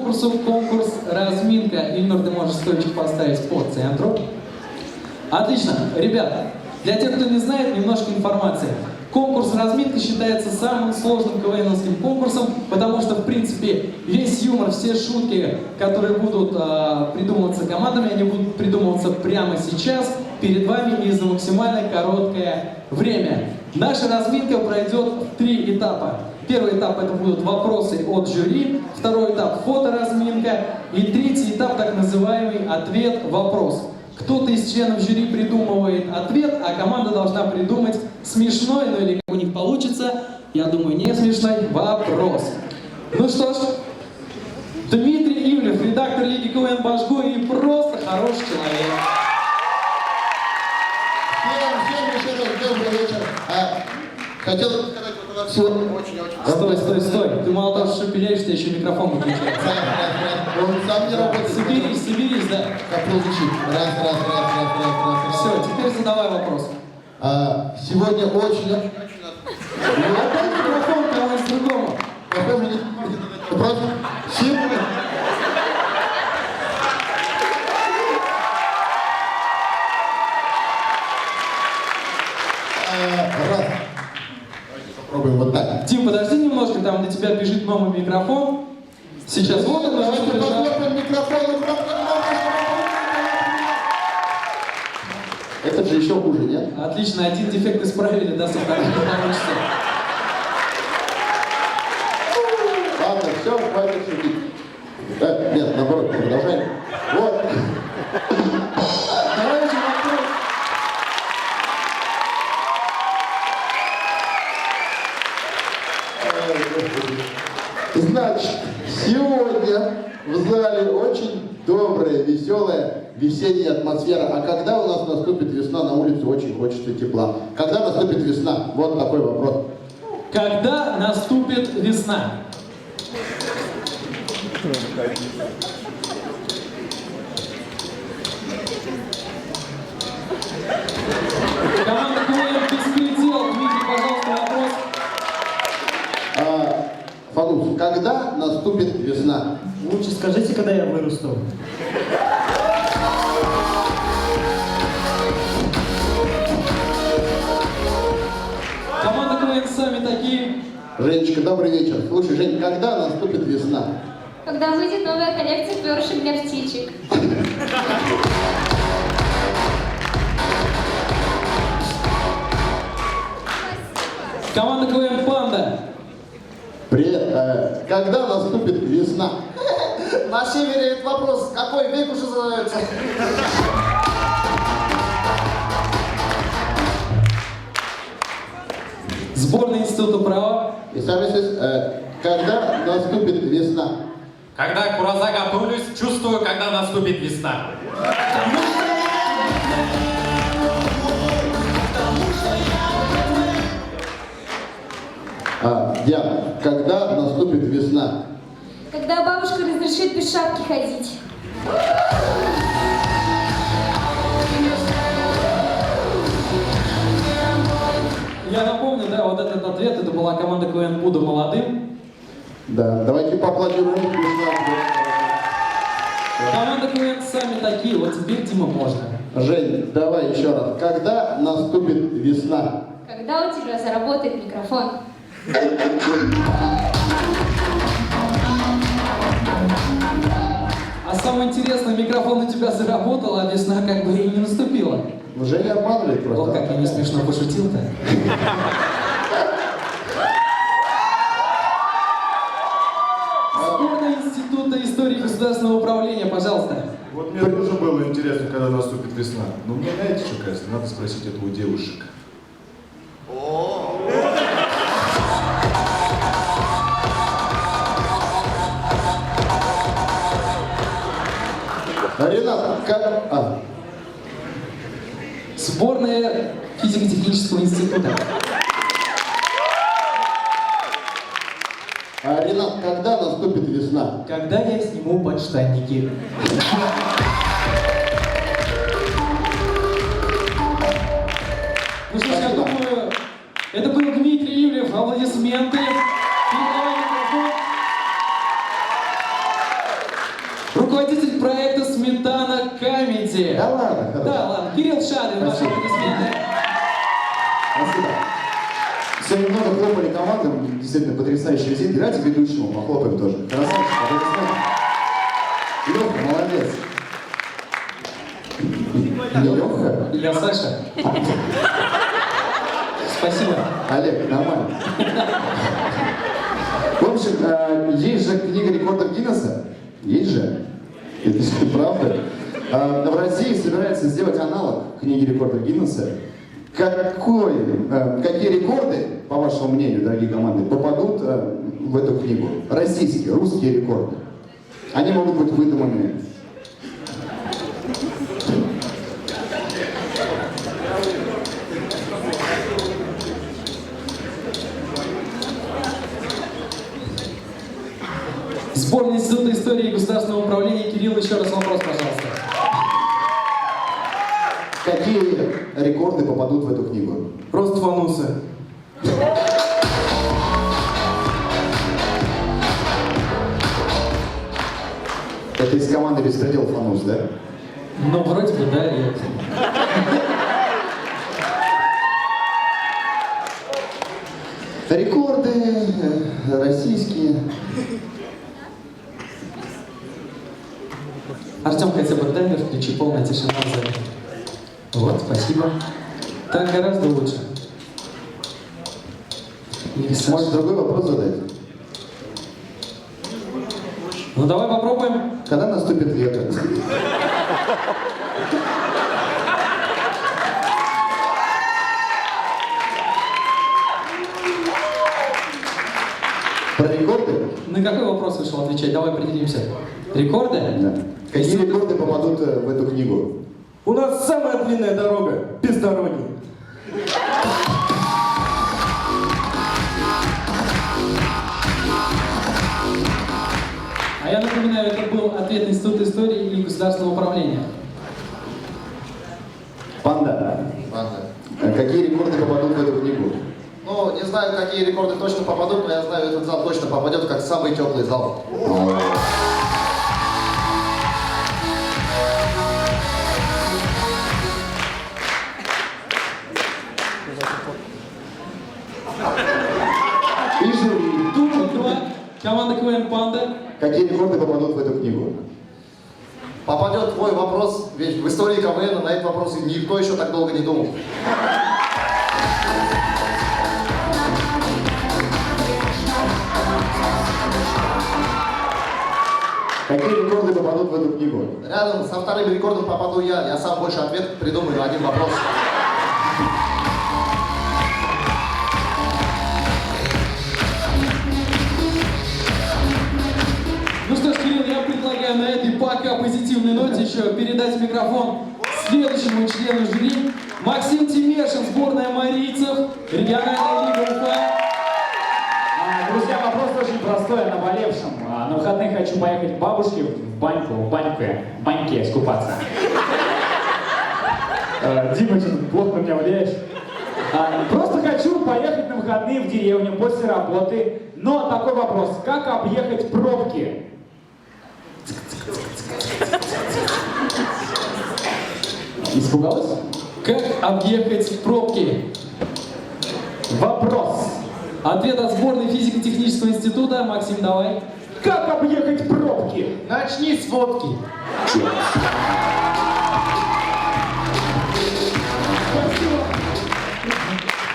конкурсу конкурс разминка. Ильнур, ты можешь стойчик поставить по центру. Отлично. Ребята, для тех, кто не знает, немножко информации. Конкурс разминка считается самым сложным КВНовским конкурсом, потому что, в принципе, весь юмор, все шутки, которые будут придумываться командами, они будут придумываться прямо сейчас, перед вами и за максимально короткое время. Наша разминка пройдет в 3 этапа. Первый этап это будут вопросы от жюри, второй этап фоторазминка и третий этап так называемый ответ-вопрос. Кто-то из членов жюри придумывает ответ, а команда должна придумать смешной, ну или как у них получится, я думаю, не смешной вопрос. Ну что ж, Дмитрий Ивлев, редактор Лиги КВН «Башгу» и просто хороший человек. Всем еще раз добрый вечер. Хотел сказать, вот у нас сегодня очень-очень... Стой. Ты мало того, что шепелеешь, ты еще микрофон выключаешь. Он сам не работает. Соберись, да. Как звучит. Раз. Все, теперь задавай вопрос. Сегодня очень... Опять микрофон, кого-нибудь другому. Похоже, не... Вопрос. Сегодня... Раз. Попробуем вот так. Тим, подожди немножко, там до тебя бежит новый микрофон. Сейчас вот он, давайте посмотрим микрофон. Это же еще хуже, нет? Отлично, один дефект исправили, да, со вторым не получится. Ладно, все, хватит шутить. Нет, наоборот, продолжаем. Вот. Давайте вопрос. Значит, сегодня в зале очень добрая, веселая весенняя атмосфера. А когда у нас наступит весна? На улице очень хочется тепла. Когда наступит весна? Вот такой вопрос. Когда наступит весна? Команда КВН «Беспредел». Дмитрий, пожалуйста, вопрос. Фанус, когда наступит весна? Лучше скажите, когда я вырасту. Команда КВН сами такие. Женечка, добрый вечер. Слушай, Жень, когда наступит весна? Когда выйдет новая коллекция перышек для птичек. Команда КВН «Панда». Привет. Когда наступит весна? На севере этот вопрос, какой век уже задается? Сборная Института права. И сами когда наступит весна? Когда кураза готовлюсь, чувствую, когда наступит весна. Диана, когда наступит весна? Когда бабушка разрешит без шапки ходить. Я напомню, да, вот этот ответ, это была команда КВН «Буду молодым». Да, давайте поаплодируем. Команда КВН сами такие, вот теперь Дима можно. Жень, давай еще раз. Когда наступит весна? Когда у тебя заработает микрофон. А самое интересное, микрофон у тебя заработал, а весна как бы и не наступила. Женя обманывает просто. Вот как я не смешно пошутил-то. Сборная Института истории государственного управления, пожалуйста. Вот мне тоже было интересно, когда наступит весна. Но мне знаете, что кажется? Надо спросить это у девушек. Ренат, как... Сборная физико-технического института. Ренат, когда наступит весна? Когда я сниму подштанники. Ну что ж, я думаю, это был Дмитрий Ивлев. Аплодисменты. Передавай микрофон. претензии. Да ладно, хорошо. Да, ладно. Кирилл Шадрин, ваши Спасибо. аплодисменты. Спасибо. Сегодня много хлопали командам, действительно потрясающий визит. Давайте ведущему похлопаем тоже. Красавчик, аплодисменты. Лёха, молодец. Не Лёха? Я Саша. Спасибо. Олег, нормально. В общем, есть же книга рекордов Гиннесса. Есть же. Это же правда. В России собирается сделать аналог книги рекордов Гиннесса. Какие рекорды, по вашему мнению, дорогие команды, попадут в эту книгу? Российские, русские рекорды. Они могут быть выдуманными. Сборный Института истории и государственного управления. Кирилл, еще раз вопрос, пожалуйста. Какие рекорды попадут в эту книгу? Просто фанусы. Это из команды «Беспредел» фанус, да? Ну, вроде бы, да, и... Рекорды российские. Артем, хотя бы таймер включи, полная тишина в зале. Вот, спасибо. Так гораздо лучше. Или Саша? Может, другой вопрос задать? Ну, давай попробуем. Когда наступит лето? Про рекорды? На какой вопрос вышел отвечать? Давай определимся. Рекорды? Да. Какие рекорды попадут в эту книгу? У нас самая длинная дорога, без дороги. А я напоминаю, это был ответ Института истории и государственного управления. Панда. Ладно. Какие рекорды попадут в эту книгу? Ну, не знаю, какие рекорды точно попадут, но я знаю, этот зал точно попадет как самый теплый зал. И жюри. Тут два. Команда КВН «Панда». Какие рекорды попадут в эту книгу? Попадет твой вопрос, ведь в истории КВН на этот вопрос никто еще так долго не думал. Какие рекорды попадут в эту книгу? Рядом со вторым рекордом попаду я сам больше ответ придумаю на один вопрос. Ну что ж, Кирилл, я предлагаю на этой пока позитивной ноте еще передать микрофон следующему члену жюри. Максим Тимешин, сборная марийцев, региональная лига Уфа. Друзья, вопрос очень простой, о наболевшем. На выходных хочу поехать к бабушке в баньке искупаться. Дима, что ты плохо на меня влияешь? Просто хочу поехать на выходные в деревню после работы. Но такой вопрос, как объехать пробки? Испугалась? Как объехать пробки? Вопрос. Ответ от сборной физико-технического института. Максим, давай. Как объехать пробки? Начни с водки.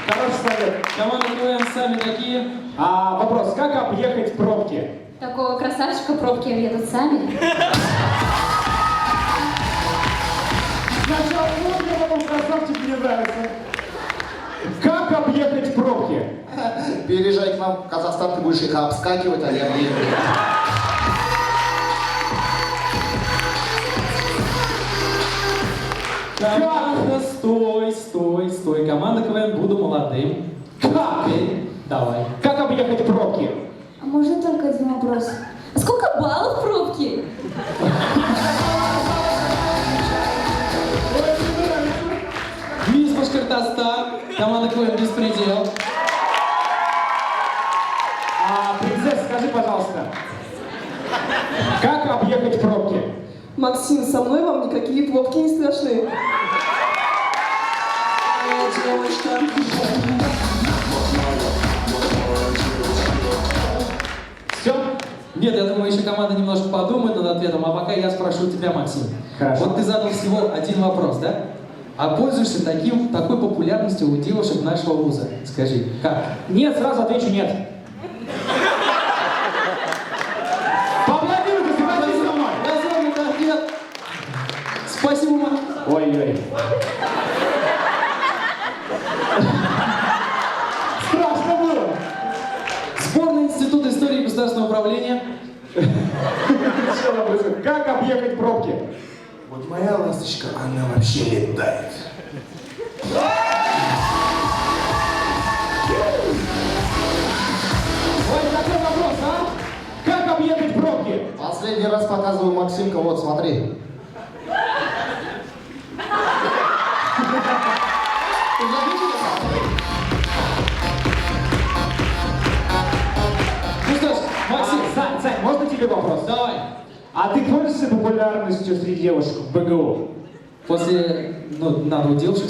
Хороший совет. Команда КВН сами такие. Вопрос, как объехать пробки? Такого красавчика пробки едут сами. Сначала ноги, а потом красавчик, мне нравится. Как объехать пробки? Переезжай к нам в Казахстан, ты будешь их обскакивать, а я объеду. Команда, стой. Команда КВН «Буду молодым». Как? Теперь давай. Как объехать пробки? А можно только один вопрос? А сколько баллов пробки? Мисс Башкортостан, команда КВН «Беспредел». Принцесса, скажи, пожалуйста, как объехать пробки? Максим, со мной вам никакие пробки не страшны. Все? Нет, я думаю, еще команда немножко подумает над ответом, а пока я спрошу тебя, Максим. Хорошо. Вот ты задал всего один вопрос, да? А пользуешься такой популярностью у девушек нашего вуза? Скажи, как? Нет, сразу отвечу нет. Поаплодируйте, согласитесь со мной. Разумный ответ. Спасибо, Максим. Ой-ой. Страшно было. Сборная Института истории и государственного управления. Как объехать пробки? Вот моя ласточка, она вообще летает. Ой, такой вопрос, а? Как объехать пробки? Последний раз показываю Максимка, вот, смотри. Ну что ж, Максим, Сань, можно тебе вопрос? давай. А ты пользуешься популярностью среди девушек в БГУ? После, надо у девушек.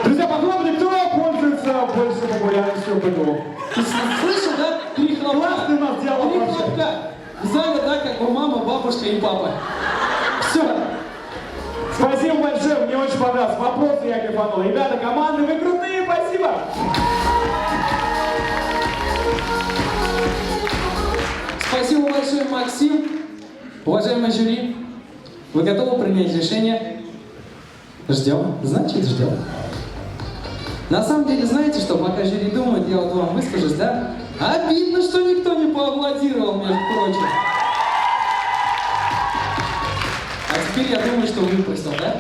Друзья, похлопали, кто пользуется больше популярностью в БГУ? Ты слышал, да? Три хлопка. Классный у нас диалог Три вообще. хлопка. В зале, да, как у мамы, бабушка и папа. Все. Спасибо большое, мне очень понравился вопрос, я кайфанул. Ребята, команды, вы крутые, спасибо! Спасибо большое, Максим. Уважаемый жюри, вы готовы принять решение? Ждем. Значит, ждем. На самом деле, знаете что, пока жюри думает, я вот вам выскажусь, да? Обидно, что никто не поаплодировал, между прочим. А теперь я думаю, что выпросил, да?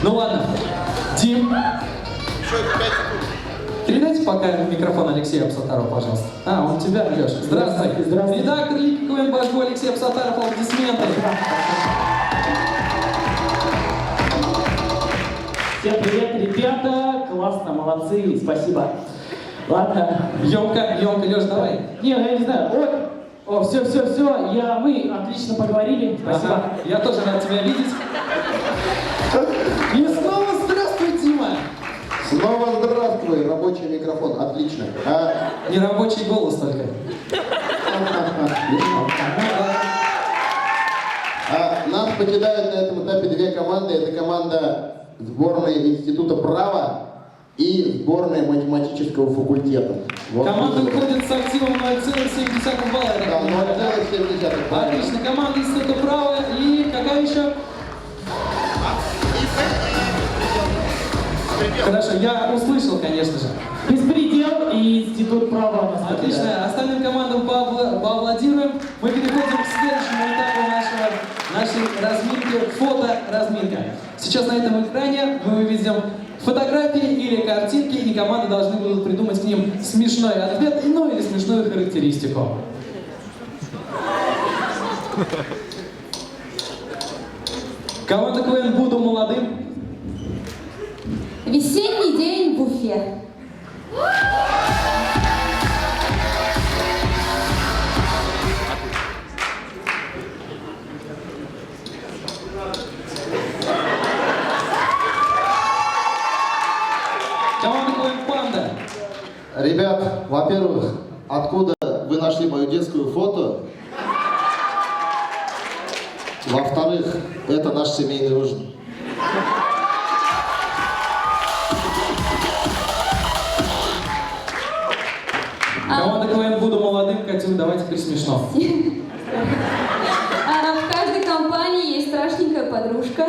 Ну ладно. Дим. Передайте пока микрофон Алексею Абсатарову, пожалуйста. А, он тебя, Леша. Здравствуй. Здравствуй. Редактор Лики КВН «Башбу» Алексей Абсатаров, аплодисменты. Всем привет, ребята! Классно, молодцы, спасибо. Ладно. Емко, Леш, давай. Не, я не знаю. О, все, мы отлично поговорили. Спасибо. Ага. Я тоже рад тебя видеть. И снова здравствуй, Дима. Снова здравствуй, рабочий микрофон, отлично. Нерабочий голос только. Нас покидают на этом этапе две команды. Это команда сборной Института права и сборная математического факультета. Вот. Команда выходит с активом 0,7 балла. я так Да, понимаю, да? 0,7 балла. Отлично. Команда Института права и какая еще? Хорошо, я услышал, конечно же. Беспредел и институт права. нас Отлично. покидает. Остальным командам поаплодируем. Мы переходим к следующему этапу нашей разминки. Фото-разминка. Сейчас на этом экране мы увидим фотографии или картинки, и команды должны будут придумать к ним смешной ответ, или смешную характеристику. Команда КВН «Буду молодым». Весенний день в Уфе. Команда КВН «Панда». Ребят, во-первых, откуда вы нашли мою детскую фото? Во-вторых, это наш семейный ужин. Команда КВН «Буду молодым». Катюк, давайте теперь смешно. В каждой компании есть страшненькая подружка.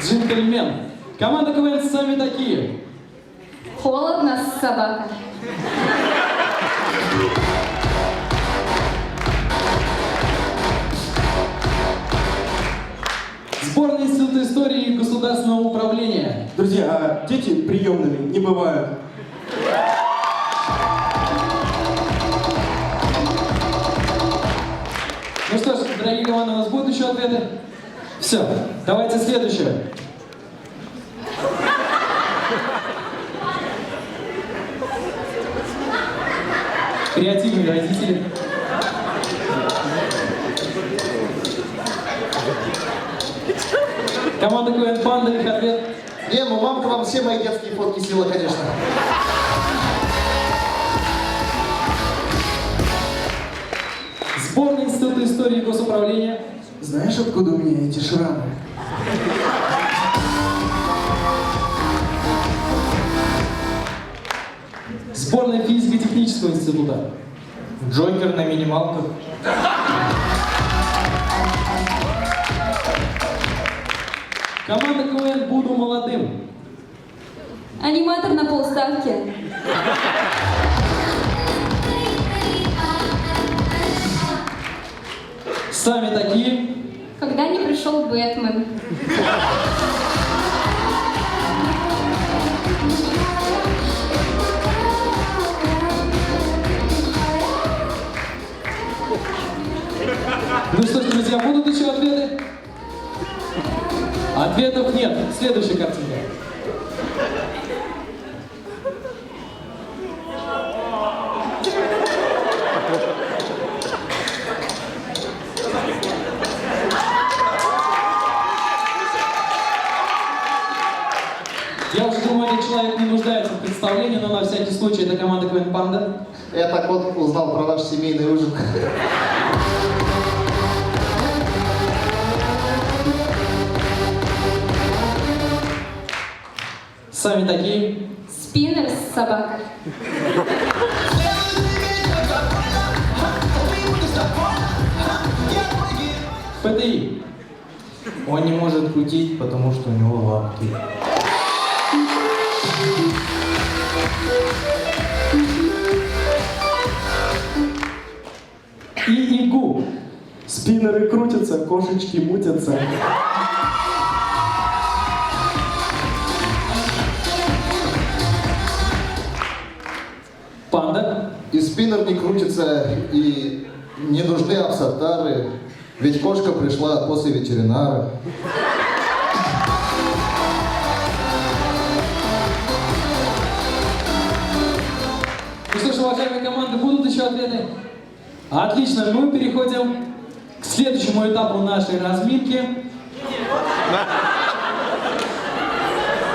Джентльмен. Команда КВН «Сами такие». Холодно, собака. Сборная Института истории и государственного управления. Друзья, а дети приемными не бывают. Ну что ж, дорогие команды, у нас будут еще ответы? Все, давайте следующее. Креативные родители. Команда КВН Панда, их ответ. Не, ну мамка вам все мои детские фотки сила, конечно. Сборная Института истории и госуправления. Знаешь, откуда у меня эти шрамы? Сборная физико-технического института. Джокер на минималках. Команда КВН «Буду молодым». Аниматор на полставки. Сами такие. Когда не пришел Бэтмен. Ну что ж, друзья, будут еще ответы? Ответов нет. Следующая картинка. Я уже думаю, этот человек не нуждается в представлении, но на всякий случай это команда КВН Панда. Я так вот узнал про наш семейный ужин. Сами такие. Спиннер с собакой. ПТИ. Он не может крутить, потому что у него лапки. И ИГУ. Спиннеры крутятся, кошечки мутятся. Панда. И спиннер не крутится, и не нужны абсортары, ведь кошка пришла после ветеринара. Ну что ж, уважаемые команды, будут еще ответы? Отлично, мы переходим к следующему этапу нашей разминки.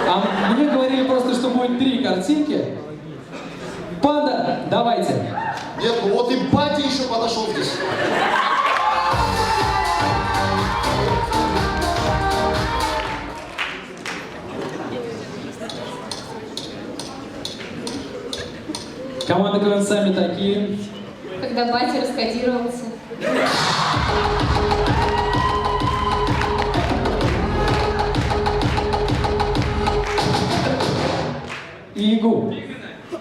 А мне говорили просто, что будет 3 картинки. Панда, давайте. Нет, ну вот и батя еще подошел здесь. Команда КВН сами такие. Когда батя раскодировался. И ИГУ.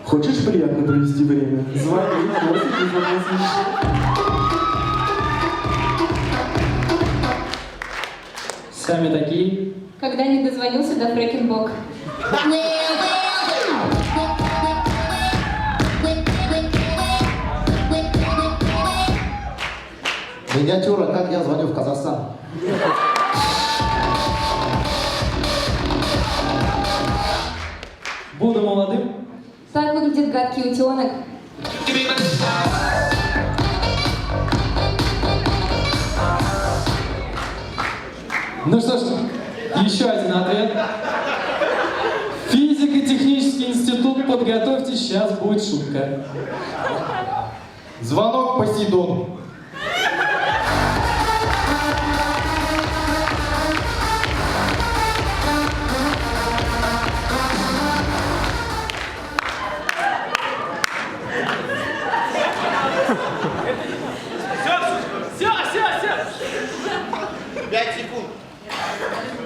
Хочешь приятно провести время? Звони, просит из одного. Сами такие. Когда не дозвонился до Фрэкенбок. Миниатюра, как я звоню в Казахстан. Буду молодым. Так выглядит гадкий утенок. Ну что ж, еще один ответ. Физико-технический институт, подготовьтесь, сейчас будет шутка. Звонок Посейдону.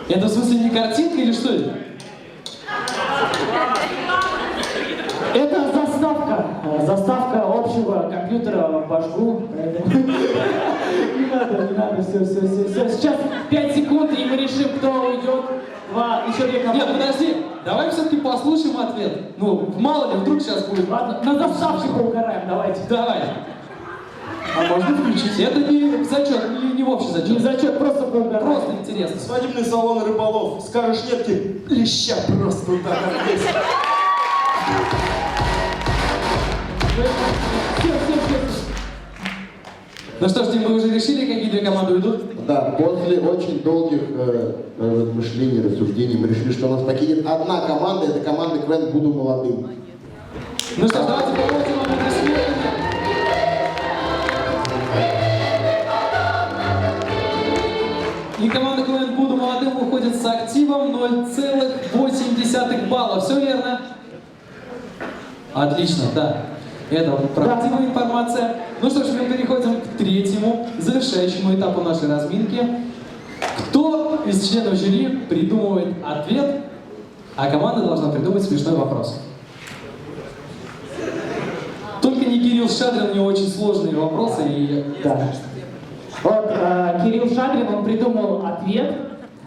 Это в смысле не картинка или что это? Это заставка. Заставка общего компьютера в башку. Не надо, все. Сейчас 5 секунд, и мы решим, кто уйдет. Еще 2 команды. Нет, подожди, давай все-таки послушаем ответ. Ну, мало ли, вдруг сейчас будет. Ладно, на заставке поугараем, давайте. Давай. А можно включить? Это не в зачет, не в общий зачет. Не зачет, просто поугараем. Просто интересно. Свадебный салон рыболов. Скажешь нет, тебе леща просто вот так вот есть. Все, Ну что ж, Тим, вы уже решили, какие две команды уйдут? Да, после очень долгих размышлений, рассуждений мы решили, что у нас покинет одна команда, это команда КВН «Буду молодым». Ну что ж, давайте проводим аплодисменты. И команда КВН «Буду молодым» уходит с активом 0,8 балла. Все верно? Отлично, да. Это правдивая информация. Ну что ж, мы переходим к третьему, завершающему этапу нашей разминки. Кто из членов жюри придумывает ответ, а команда должна придумать смешной вопрос. Только не Кирилл Шадрин, у него очень сложные вопросы. И... Да. Вот Кирилл Шадрин, он придумал ответ,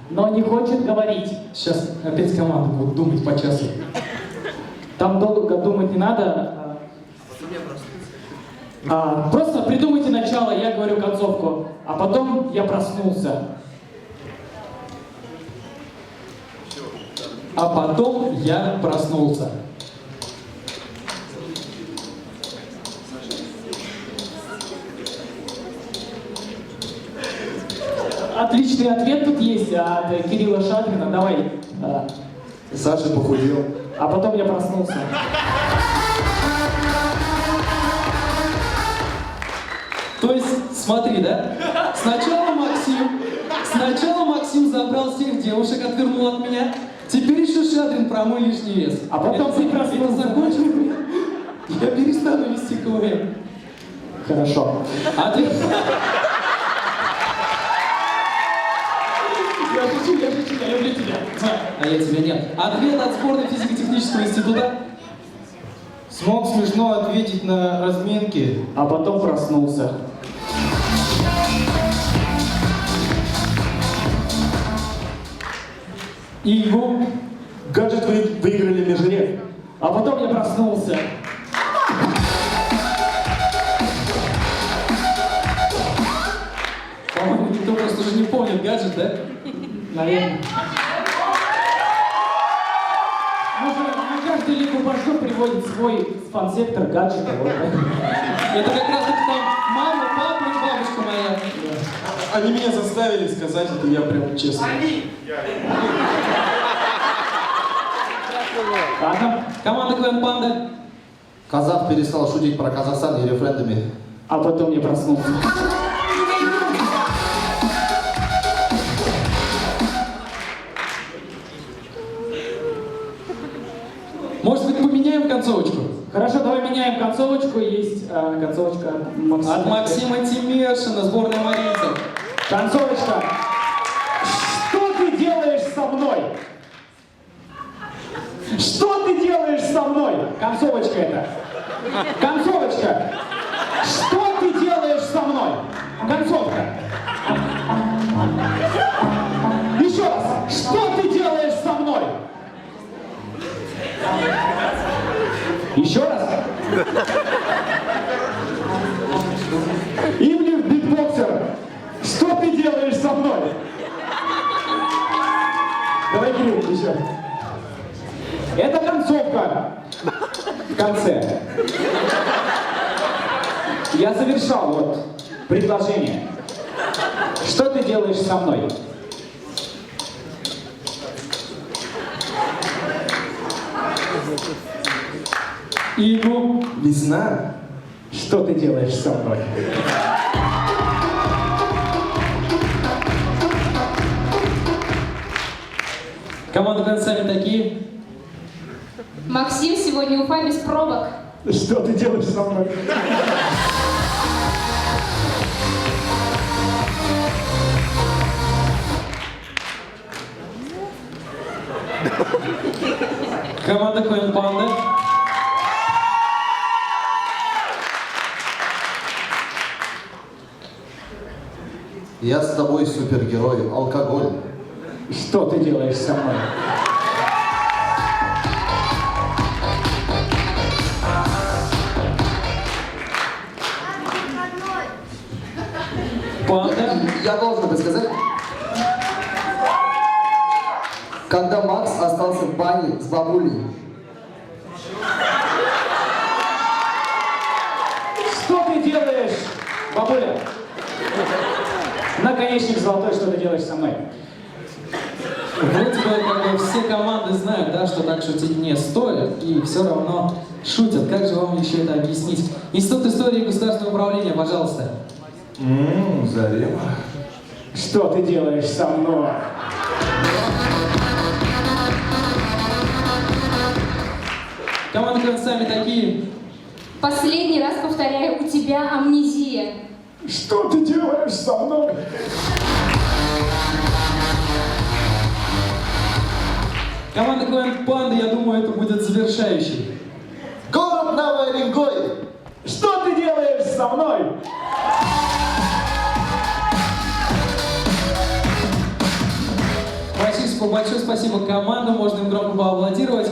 но не хочет говорить. Сейчас опять команда будет думать по часу. Там долго думать не надо. Просто придумайте начало, я говорю концовку, а потом я проснулся. А потом я проснулся. Отличный ответ тут есть от Кирилла Шадрина. Давай. Саша похудел. А потом я проснулся. То есть, смотри, да? Сначала Максим забрал всех девушек, отвернул от меня. Теперь еще Шадрин про мой лишний вес. А потом ты проснулся. Закончил. Я перестану вести КВН. Хорошо. Ответ. Я люблю тебя. А я тебя нет. Ответ от сборной физико-технического института. Смог смешно ответить на разминке. А потом проснулся. Игу. Гаджет выиграли Межрев. А потом я проснулся. По-моему, никто просто уже не помнит гаджет, да? Наверное. На каждую лигу башку приводит свой спан-сектор гаджета. Вот. Это как раз таки там мама, папа и бабушка моя. Они меня заставили сказать это, я прям честно. Ладно. Команда КВН Панда. Казах перестал шутить про Казахстан и рефрендуме. А потом я проснулся. Может быть, поменяем концовочку? Хорошо, давай меняем концовочку. Есть концовочка от Максима. От Максима Тимешина, сборная марийцев. Концовочка. Что ты делаешь со мной? Что ты делаешь со мной? Концовочка это. Концовочка. Что ты делаешь со мной? Концовка. Еще раз. Что ты делаешь со мной? Еще раз. Ивлев битбоксер. Что ты делаешь со мной? Давай, Кирилл, еще. Это концовка. В конце. Я завершал вот предложение. Что ты делаешь со мной? Игу. Весна. Что ты делаешь со мной? Команда КВН сами такие. Максим, сегодня Уфа без пробок. Что ты делаешь со мной? Команда КВН Панда. Я с тобой супергерой, алкоголь. Что ты делаешь со мной? Панда. Я должен бы сказать, когда Макс остался в бане с бабулей. Что ты делаешь, бабуля? Наконечник золотой, что ты делаешь со мной? Вроде бы как бы все команды знают, да, что так шутить не стоит, и все равно шутят. Как же вам еще это объяснить? Институт истории и государственного управления, пожалуйста. Зарема. Что ты делаешь со мной? Команды КВН сами такие. Последний раз повторяю, у тебя амнезия. Что ты делаешь со мной? Команда КВН Панда, я думаю, это будет завершающий. Город Новый Уренгой. Что ты делаешь со мной? Большое спасибо командам, можно им громко поаплодировать.